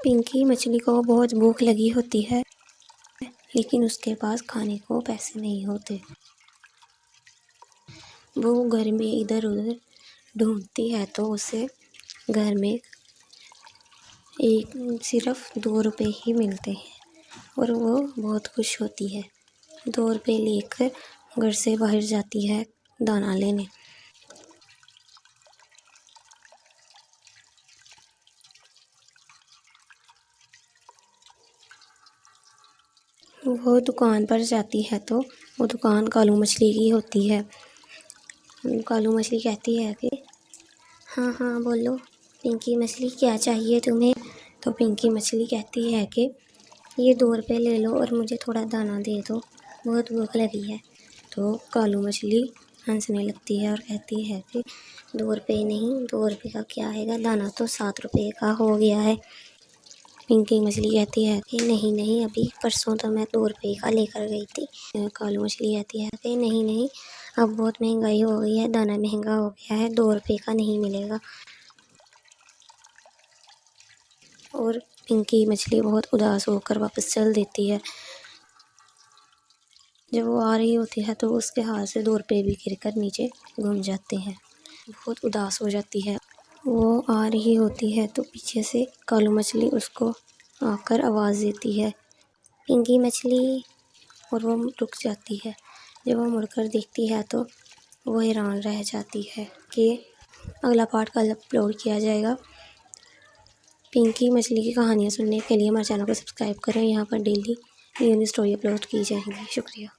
पिंकी मछली को बहुत भूख लगी होती है, लेकिन उसके पास खाने को पैसे नहीं होते। वो घर में इधर उधर ढूंढती है तो उसे घर में सिर्फ 2 रुपये ही मिलते हैं और वो बहुत खुश होती है। 2 रुपये लेकर घर से बाहर जाती है दाना लेने। वो दुकान पर जाती है तो वो दुकान कालू मछली की होती है। कालू मछली कहती है कि हाँ हाँ बोलो पिंकी मछली, क्या चाहिए तुम्हें? तो पिंकी मछली कहती है कि ये 2 रुपये ले लो और मुझे थोड़ा दाना दे दो, बहुत भूख लगी है। तो कालू मछली हंसने लगती है और कहती है कि 2 रुपये नहीं, 2 रुपये का क्या आएगा, दाना तो 7 रुपये का हो गया है। पिंकी मछली कहती है कि नहीं नहीं, अभी परसों तो मैं 2 रुपये का लेकर गई थी। कालू मछली कहती है कि नहीं नहीं, अब बहुत महंगाई हो गई है, दाना महंगा हो गया है, 2 रुपये का नहीं मिलेगा। और पिंकी मछली बहुत उदास होकर वापस चल देती है। जब वो आ रही होती है तो उसके हाथ से 2 रुपये भी गिरकर नीचे घुम जाते हैं। बहुत उदास हो जाती है। वो आ रही होती है तो पीछे से कालू मछली उसको आकर आवाज़ देती है, पिंकी मछली, और वो रुक जाती है। जब वो मुड़कर देखती है तो वो हैरान रह जाती है कि अगला पार्ट कल अपलोड किया जाएगा। पिंकी मछली की कहानियाँ सुनने के लिए हमारे चैनल को सब्सक्राइब करें। यहाँ पर डेली न्यू स्टोरी अपलोड की जाएंगी। शुक्रिया।